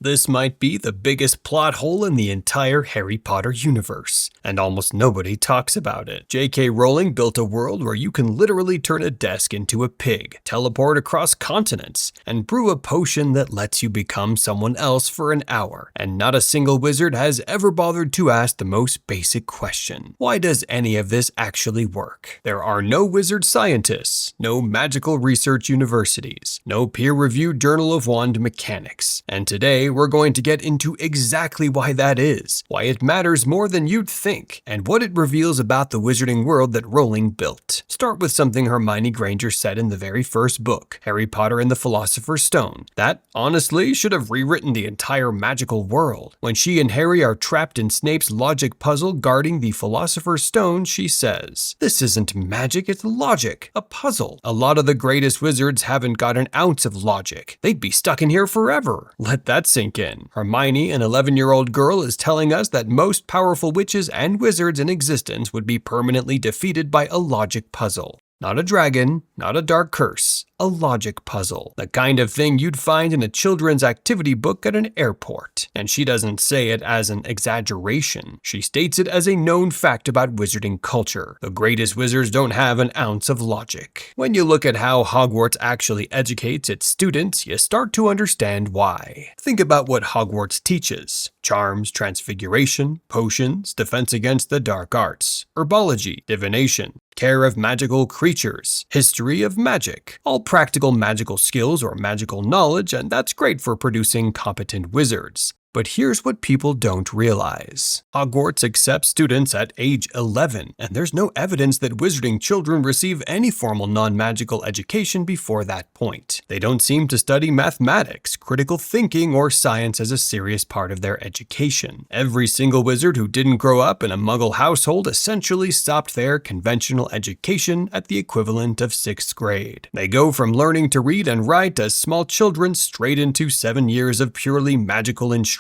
This might be the biggest plot hole in the entire Harry Potter universe, and almost nobody talks about it. J.K. Rowling built a world where you can literally turn a desk into a pig, teleport across continents, and brew a potion that lets you become someone else for an hour, and not a single wizard has ever bothered to ask the most basic question. Why does any of this actually work? There are no wizard scientists, no magical research universities, no peer-reviewed journal of wand mechanics, and today we're going to get into exactly why that is, why it matters more than you'd think, and what it reveals about the wizarding world that Rowling built. Start with something Hermione Granger said in the very first book, Harry Potter and the Philosopher's Stone, that, honestly, should have rewritten the entire magical world. When she and Harry are trapped in Snape's logic puzzle guarding the Philosopher's Stone, she says, "This isn't magic, it's logic, a puzzle. A lot of the greatest wizards haven't got an ounce of logic. They'd be stuck in here forever." Let that sink in. Hermione, an 11-year-old girl, is telling us that most powerful witches and wizards in existence would be permanently defeated by a logic puzzle. Not a dragon, not a dark curse, a logic puzzle. The kind of thing you'd find in a children's activity book at an airport. And she doesn't say it as an exaggeration. She states it as a known fact about wizarding culture. The greatest wizards don't have an ounce of logic. When you look at how Hogwarts actually educates its students, you start to understand why. Think about what Hogwarts teaches. Charms, transfiguration, potions, defense against the dark arts, herbology, divination, care of magical creatures, history of magic, all practical magical skills or magical knowledge, and that's great for producing competent wizards. But here's what people don't realize. Hogwarts accepts students at age 11, and there's no evidence that wizarding children receive any formal non-magical education before that point. They don't seem to study mathematics, critical thinking, or science as a serious part of their education. Every single wizard who didn't grow up in a Muggle household essentially stopped their conventional education at the equivalent of 6th grade. They go from learning to read and write as small children straight into 7 years of purely magical instruction.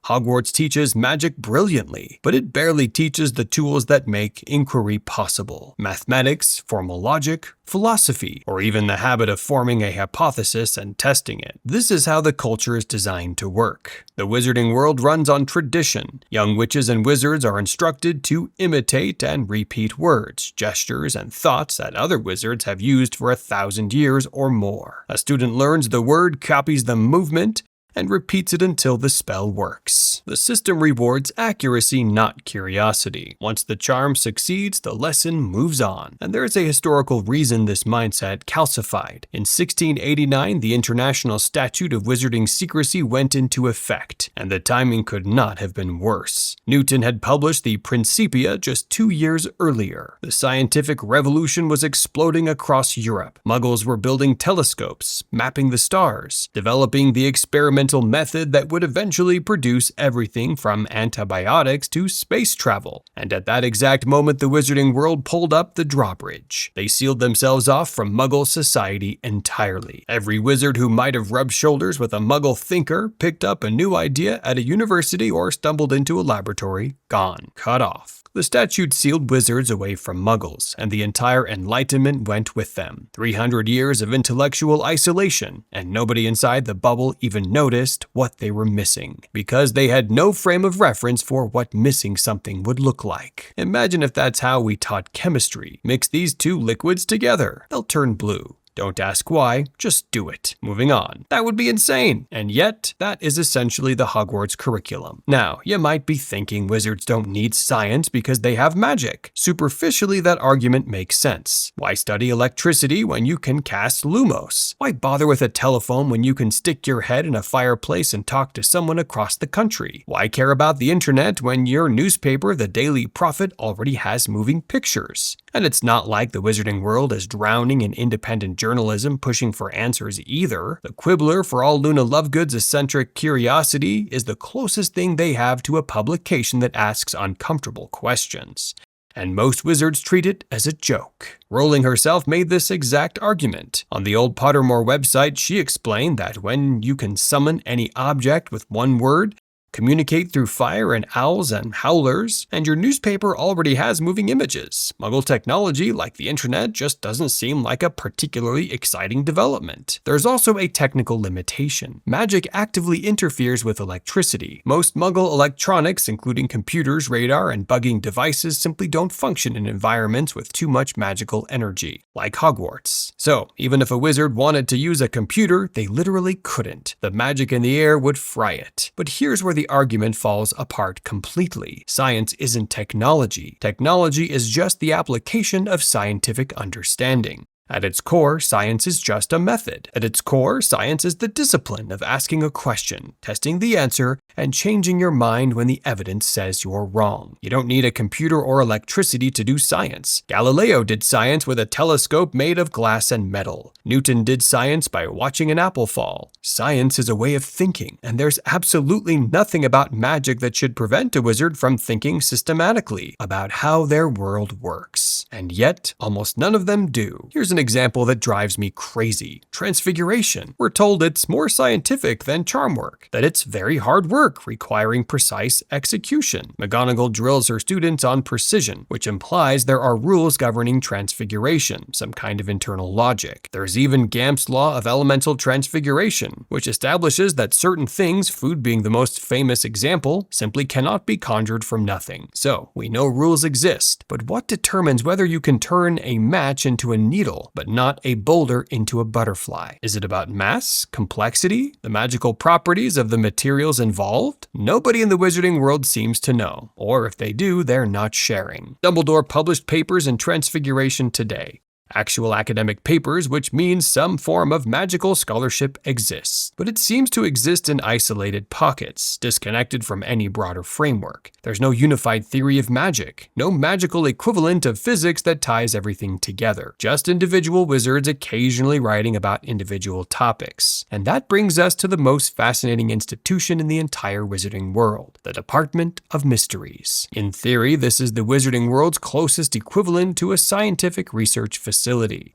Hogwarts teaches magic brilliantly, but it barely teaches the tools that make inquiry possible. Mathematics, formal logic, philosophy, or even the habit of forming a hypothesis and testing it. This is how the culture is designed to work. The wizarding world runs on tradition. Young witches and wizards are instructed to imitate and repeat words, gestures, and thoughts that other wizards have used for 1,000 years or more. A student learns the word, copies the movement, and repeats it until the spell works. The system rewards accuracy, not curiosity. Once the charm succeeds, the lesson moves on. And there is a historical reason this mindset calcified. In 1689, the International Statute of Wizarding Secrecy went into effect, and the timing could not have been worse. Newton had published the Principia just 2 years earlier. The scientific revolution was exploding across Europe. Muggles were building telescopes, mapping the stars, developing the experimental method that would eventually produce everything from antibiotics to space travel. And at that exact moment, the wizarding world pulled up the drawbridge. They sealed themselves off from Muggle society entirely. Every wizard who might have rubbed shoulders with a Muggle thinker, picked up a new idea at a university, or stumbled into a laboratory, gone, cut off. The statute sealed wizards away from Muggles, and the entire Enlightenment went with them. 300 years of intellectual isolation, and nobody inside the bubble even noticed what they were missing, because they had no frame of reference for what missing something would look like. Imagine if that's how we taught chemistry. Mix these two liquids together. They'll turn blue. Don't ask why, just do it. Moving on. That would be insane. And yet, that is essentially the Hogwarts curriculum. Now, you might be thinking wizards don't need science because they have magic. Superficially, that argument makes sense. Why study electricity when you can cast Lumos? Why bother with a telephone when you can stick your head in a fireplace and talk to someone across the country? Why care about the internet when your newspaper, the Daily Prophet, already has moving pictures? And it's not like the wizarding world is drowning in independent journalism pushing for answers either. The Quibbler, for all Luna Lovegood's eccentric curiosity, is the closest thing they have to a publication that asks uncomfortable questions. And most wizards treat it as a joke. Rowling herself made this exact argument. On the old Pottermore website, she explained that when you can summon any object with one word, communicate through fire and owls and howlers, and your newspaper already has moving images. Muggle technology, like the internet, just doesn't seem like a particularly exciting development. There's also a technical limitation. Magic actively interferes with electricity. Most Muggle electronics, including computers, radar, and bugging devices, simply don't function in environments with too much magical energy, like Hogwarts. So, even if a wizard wanted to use a computer, they literally couldn't. The magic in the air would fry it. But here's where the argument falls apart completely. Science isn't technology. Technology is just the application of scientific understanding. At its core, science is just a method. At its core, science is the discipline of asking a question, testing the answer, and changing your mind when the evidence says you're wrong. You don't need a computer or electricity to do science. Galileo did science with a telescope made of glass and metal. Newton did science by watching an apple fall. Science is a way of thinking, and there's absolutely nothing about magic that should prevent a wizard from thinking systematically about how their world works. And yet, almost none of them do. Here's an example that drives me crazy. Transfiguration. We're told it's more scientific than charm work, that it's very hard work requiring precise execution. McGonagall drills her students on precision, which implies there are rules governing transfiguration, some kind of internal logic. There's even Gamp's law of elemental transfiguration, which establishes that certain things, food being the most famous example, simply cannot be conjured from nothing. So, we know rules exist, but what determines whether you can turn a match into a needle, but not a boulder into a butterfly? Is it about mass, complexity, the magical properties of the materials involved? Nobody in the wizarding world seems to know, or if they do, they're not sharing. Dumbledore published papers in Transfiguration today. Actual academic papers, which means some form of magical scholarship exists. But it seems to exist in isolated pockets, disconnected from any broader framework. There's no unified theory of magic, no magical equivalent of physics that ties everything together. Just individual wizards occasionally writing about individual topics. And that brings us to the most fascinating institution in the entire wizarding world, the Department of Mysteries. In theory, this is the wizarding world's closest equivalent to a scientific research facility.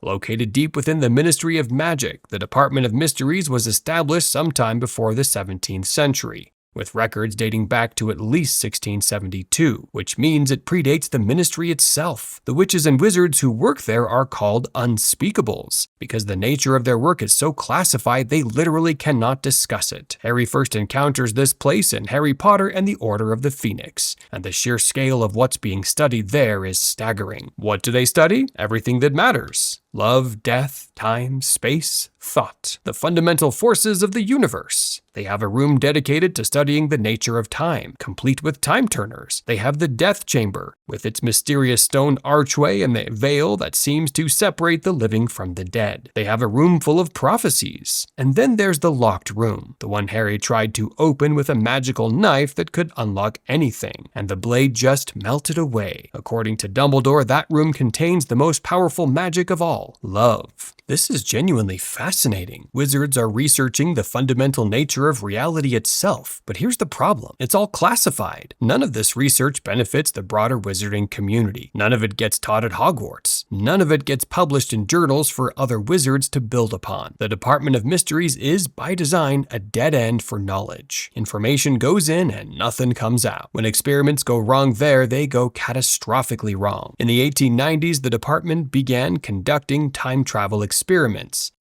Located deep within the Ministry of Magic, the Department of Mysteries was established sometime before the 17th century, with records dating back to at least 1672, which means it predates the ministry itself. The witches and wizards who work there are called unspeakables, because the nature of their work is so classified they literally cannot discuss it. Harry first encounters this place in Harry Potter and the Order of the Phoenix, and the sheer scale of what's being studied there is staggering. What do they study? Everything that matters. Love, death, time, space, thought, the fundamental forces of the universe. They have a room dedicated to studying the nature of time, complete with time turners. They have the death chamber, with its mysterious stone archway and the veil that seems to separate the living from the dead. They have a room full of prophecies. And then there's the locked room, the one Harry tried to open with a magical knife that could unlock anything, and the blade just melted away. According to Dumbledore, that room contains the most powerful magic of all. Love. This is genuinely fascinating. Wizards are researching the fundamental nature of reality itself, but here's the problem. It's all classified. None of this research benefits the broader wizarding community. None of it gets taught at Hogwarts. None of it gets published in journals for other wizards to build upon. The Department of Mysteries is, by design, a dead end for knowledge. Information goes in and nothing comes out. When experiments go wrong there, they go catastrophically wrong. In the 1890s, the department began conducting time travel experiments.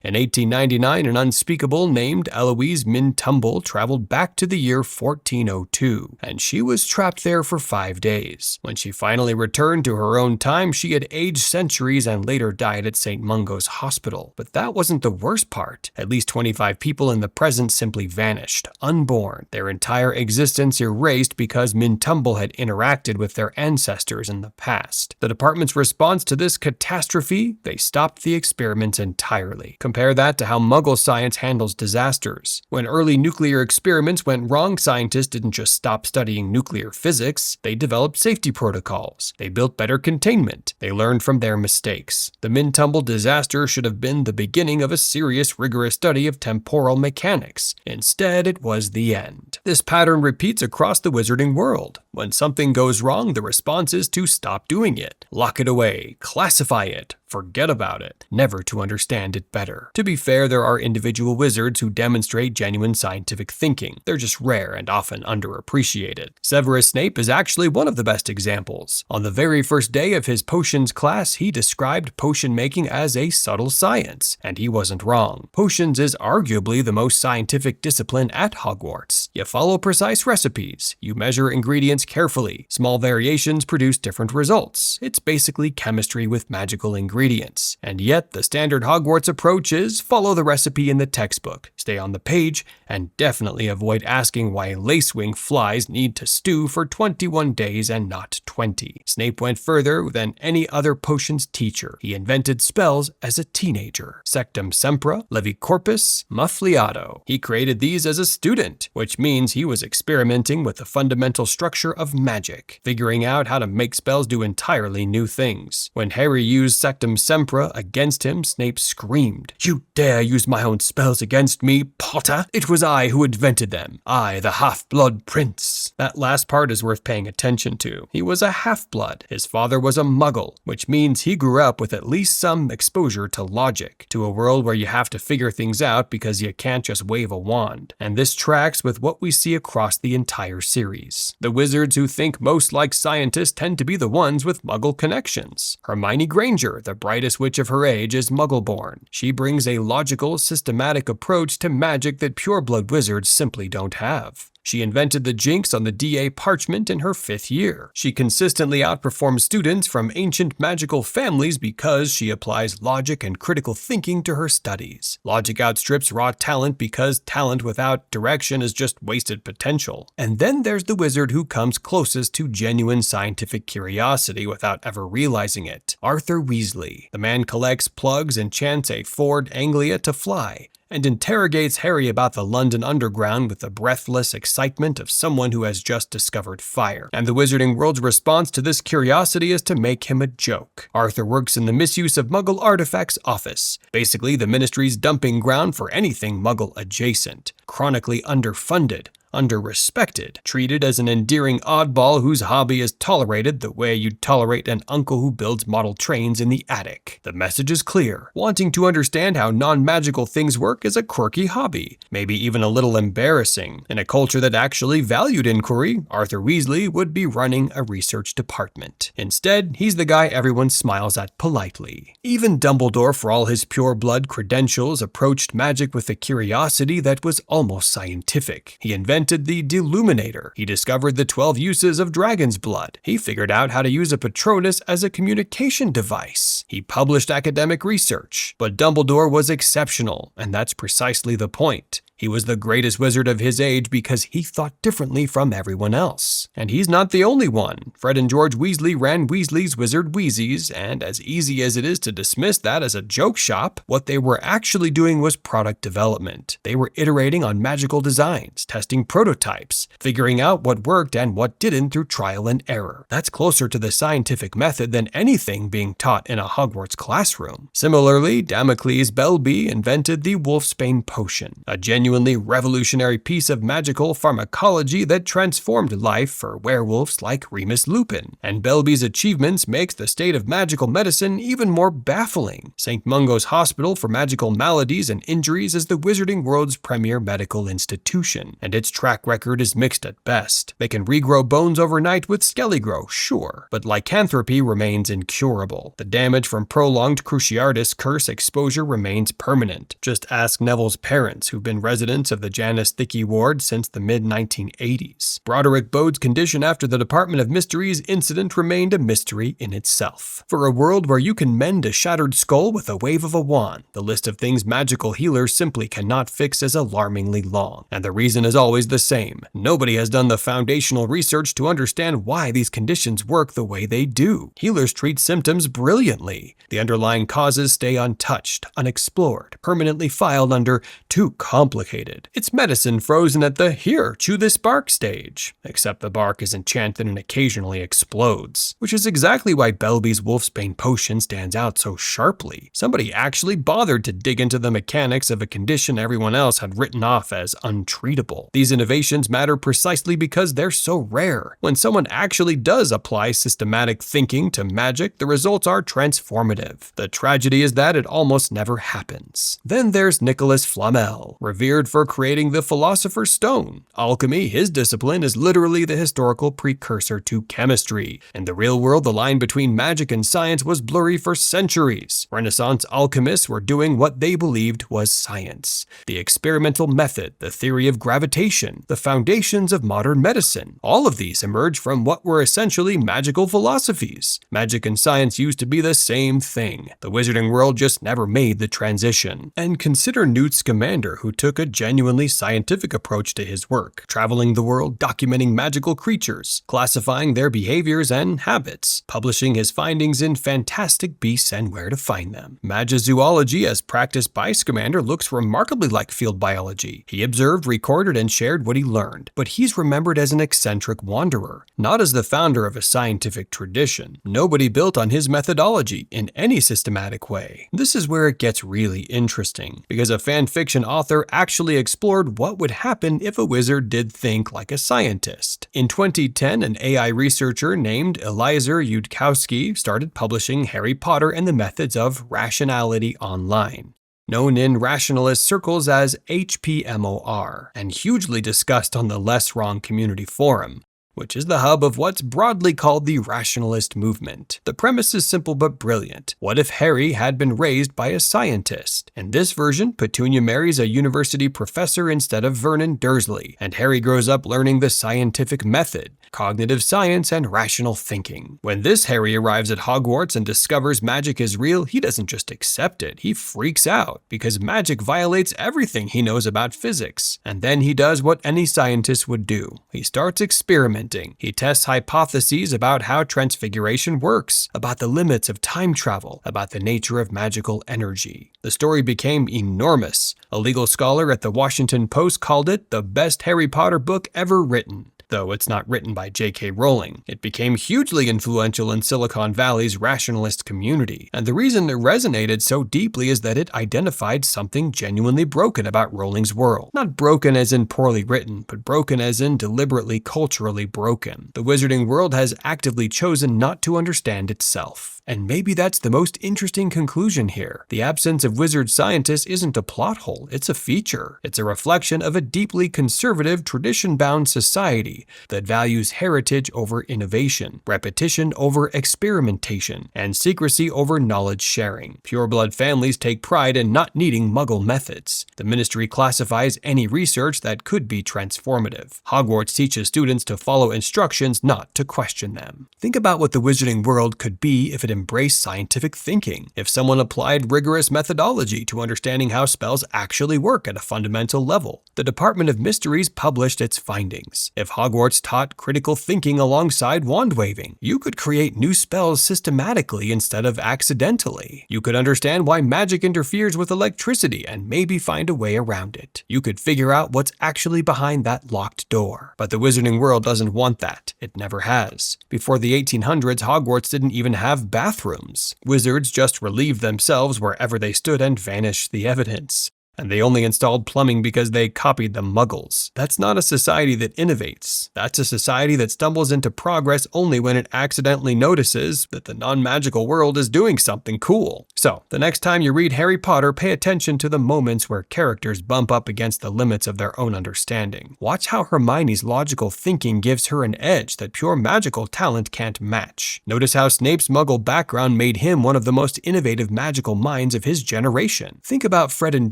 In 1899, an unspeakable named Eloise Mintumble traveled back to the year 1402, and she was trapped there for 5 days. When she finally returned to her own time, she had aged centuries and later died at St. Mungo's Hospital. But that wasn't the worst part. At least 25 people in the present simply vanished, unborn, their entire existence erased because Mintumble had interacted with their ancestors in the past. The department's response to this catastrophe? They stopped the experiments entirely. Compare that to how Muggle science handles disasters. When early nuclear experiments went wrong, scientists didn't just stop studying nuclear physics, they developed safety protocols. They built better containment. They learned from their mistakes. The Mintumble disaster should have been the beginning of a serious, rigorous study of temporal mechanics. Instead, it was the end. This pattern repeats across the wizarding world. When something goes wrong, the response is to stop doing it, lock it away, classify it, forget about it, never to understand it better. To be fair, there are individual wizards who demonstrate genuine scientific thinking. They're just rare and often underappreciated. Severus Snape is actually one of the best examples. On the very first day of his potions class, he described potion making as a subtle science, and he wasn't wrong. Potions is arguably the most scientific discipline at Hogwarts. You follow precise recipes, you measure ingredients carefully, small variations produce different results. It's basically chemistry with magical ingredients. And yet, the standard Hogwarts approach is follow the recipe in the textbook, stay on the page, and definitely avoid asking why lacewing flies need to stew for 21 days and not 20. Snape went further than any other potions teacher. He invented spells as a teenager. Sectum Sempra, Levi Corpus, Muffliato. He created these as a student, which means he was experimenting with the fundamental structure of magic, figuring out how to make spells do entirely new things. When Harry used Sectum Sempra against him, Snape screamed, "You dare use my own spells against me, Potter? It was I who invented them. I, the half-blood prince." That last part is worth paying attention to. He was a half-blood. His father was a Muggle, which means he grew up with at least some exposure to logic, to a world where you have to figure things out because you can't just wave a wand. And this tracks with what we see across the entire series. The wizards who think most like scientists tend to be the ones with Muggle connections. Hermione Granger, the brightest witch of her age, is Muggle-born. She brings a logical, systematic approach to magic that pureblood wizards simply don't have. She invented the jinx on the DA parchment in her 5th year. She consistently outperforms students from ancient magical families because she applies logic and critical thinking to her studies. Logic outstrips raw talent because talent without direction is just wasted potential. And then there's the wizard who comes closest to genuine scientific curiosity without ever realizing it. Arthur Weasley. The man collects plugs and chants a Ford Anglia to fly, and interrogates Harry about the London Underground with the breathless excitement of someone who has just discovered fire. And the wizarding world's response to this curiosity is to make him a joke. Arthur works in the misuse of Muggle artifacts office, basically the ministry's dumping ground for anything Muggle adjacent, chronically underfunded, under-respected, treated as an endearing oddball whose hobby is tolerated the way you'd tolerate an uncle who builds model trains in the attic. The message is clear. Wanting to understand how non-magical things work is a quirky hobby, maybe even a little embarrassing. In a culture that actually valued inquiry, Arthur Weasley would be running a research department. Instead, he's the guy everyone smiles at politely. Even Dumbledore, for all his pure-blood credentials, approached magic with a curiosity that was almost scientific. He invented the Deluminator. He discovered the 12 uses of dragon's blood. He figured out how to use a Patronus as a communication device. He published academic research. But Dumbledore was exceptional, and that's precisely the point. He was the greatest wizard of his age because he thought differently from everyone else. And he's not the only one. Fred and George Weasley ran Weasley's Wizard Wheezies, and as easy as it is to dismiss that as a joke shop, what they were actually doing was product development. They were iterating on magical designs, testing prototypes, figuring out what worked and what didn't through trial and error. That's closer to the scientific method than anything being taught in a Hogwarts classroom. Similarly, Damocles Belby invented the Wolfsbane Potion, a genuinely revolutionary piece of magical pharmacology that transformed life for werewolves like Remus Lupin. And Belby's achievements makes the state of magical medicine even more baffling. St. Mungo's Hospital for Magical Maladies and Injuries is the wizarding world's premier medical institution, and its track record is mixed at best. They can regrow bones overnight with Skellygrow, sure, but lycanthropy remains incurable. The damage from prolonged Cruciatus curse exposure remains permanent. Just ask Neville's parents, who've been residents of the Janus Thicky ward since the mid-1980s. Broderick Bode's condition after the Department of Mysteries incident remained a mystery in itself. For a world where you can mend a shattered skull with a wave of a wand, the list of things magical healers simply cannot fix is alarmingly long. And the reason is always the same. Nobody has done the foundational research to understand why these conditions work the way they do. Healers treat symptoms brilliantly. The underlying causes stay untouched, unexplored, permanently filed under too complicated complicated. It's medicine frozen at the "here, chew this bark" stage, except the bark is enchanted and occasionally explodes, which is exactly why Belby's Wolfsbane potion stands out so sharply. Somebody actually bothered to dig into the mechanics of a condition everyone else had written off as untreatable. These innovations matter precisely because they're so rare. When someone actually does apply systematic thinking to magic, the results are transformative. The tragedy is that it almost never happens. Then there's Nicholas Flamel, revered for creating the Philosopher's Stone. Alchemy, his discipline, is literally the historical precursor to chemistry. In the real world, the line between magic and science was blurry for centuries. Renaissance alchemists were doing what they believed was science. The experimental method, the theory of gravitation, the foundations of modern medicine. All of these emerged from what were essentially magical philosophies. Magic and science used to be the same thing. The wizarding world just never made the transition. And consider Newt Scamander, who took a genuinely scientific approach to his work, traveling the world, documenting magical creatures, classifying their behaviors and habits, publishing his findings in Fantastic Beasts and Where to Find Them. Magizoology, as practiced by Scamander, looks remarkably like field biology. He observed, recorded, and shared what he learned, but he's remembered as an eccentric wanderer, not as the founder of a scientific tradition. Nobody built on his methodology in any systematic way. This is where it gets really interesting, because a fan fiction author actually explored what would happen if a wizard did think like a scientist. In 2010, an AI researcher named Eliezer Yudkowsky started publishing Harry Potter and the Methods of Rationality online, known in rationalist circles as HPMOR, and hugely discussed on the Less Wrong community forum, which is the hub of what's broadly called the Rationalist movement. The premise is simple but brilliant. What if Harry had been raised by a scientist? In this version, Petunia marries a university professor instead of Vernon Dursley, and Harry grows up learning the scientific method, cognitive science, and rational thinking. When this Harry arrives at Hogwarts and discovers magic is real, he doesn't just accept it, he freaks out, because magic violates everything he knows about physics. And then he does what any scientist would do. He starts experimenting. He tests hypotheses about how transfiguration works, about the limits of time travel, about the nature of magical energy. The story became enormous. A legal scholar at the Washington Post called it the best Harry Potter book ever written. Though it's not written by J.K. Rowling. It became hugely influential in Silicon Valley's rationalist community, and the reason it resonated so deeply is that it identified something genuinely broken about Rowling's world. Not broken as in poorly written, but broken as in deliberately culturally broken. The wizarding world has actively chosen not to understand itself. And maybe that's the most interesting conclusion here. The absence of wizard scientists isn't a plot hole, it's a feature. It's a reflection of a deeply conservative, tradition-bound society that values heritage over innovation, repetition over experimentation, and secrecy over knowledge sharing. Pureblood families take pride in not needing Muggle methods. The ministry classifies any research that could be transformative. Hogwarts teaches students to follow instructions, not to question them. Think about what the wizarding world could be if it embraced scientific thinking, if someone applied rigorous methodology to understanding how spells actually work at a fundamental level. The Department of Mysteries published its findings. If Hogwarts taught critical thinking alongside wand waving, you could create new spells systematically instead of accidentally. You could understand why magic interferes with electricity and maybe find a way around it. You could figure out what's actually behind that locked door. But the wizarding world doesn't want that. It never has. Before the 1800s, Hogwarts didn't even have bathrooms. Wizards just relieved themselves wherever they stood and vanished the evidence. And they only installed plumbing because they copied the Muggles. That's not a society that innovates. That's a society that stumbles into progress only when it accidentally notices that the non-magical world is doing something cool. So, the next time you read Harry Potter, pay attention to the moments where characters bump up against the limits of their own understanding. Watch how Hermione's logical thinking gives her an edge that pure magical talent can't match. Notice how Snape's Muggle background made him one of the most innovative magical minds of his generation. Think about Fred and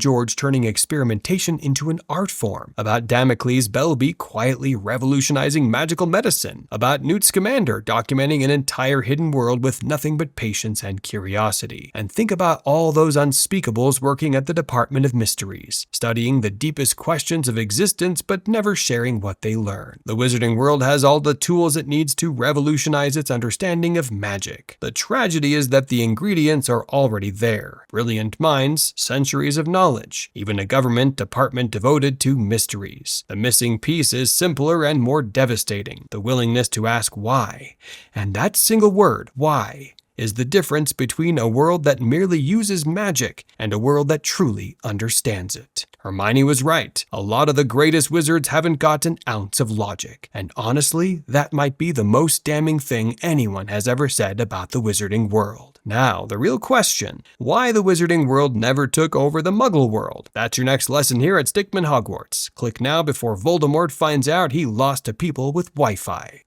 George turning experimentation into an art form, about Damocles Belby quietly revolutionizing magical medicine, about Newt Scamander documenting an entire hidden world with nothing but patience and curiosity. And Think about all those unspeakables working at the Department of Mysteries, studying the deepest questions of existence but never sharing what they learn. The wizarding world has all the tools it needs to revolutionize its understanding of magic. The tragedy is that the ingredients are already there. Brilliant minds, centuries of knowledge, even a government department devoted to mysteries. The missing piece is simpler and more devastating: the willingness to ask why. And that single word, why, is the difference between a world that merely uses magic and a world that truly understands it. Hermione was right. A lot of the greatest wizards haven't got an ounce of logic. And honestly, that might be the most damning thing anyone has ever said about the wizarding world. Now, the real question: why the wizarding world never took over the Muggle world? That's your next lesson here at Stickman Hogwarts. Click now before Voldemort finds out he lost to people with Wi-Fi.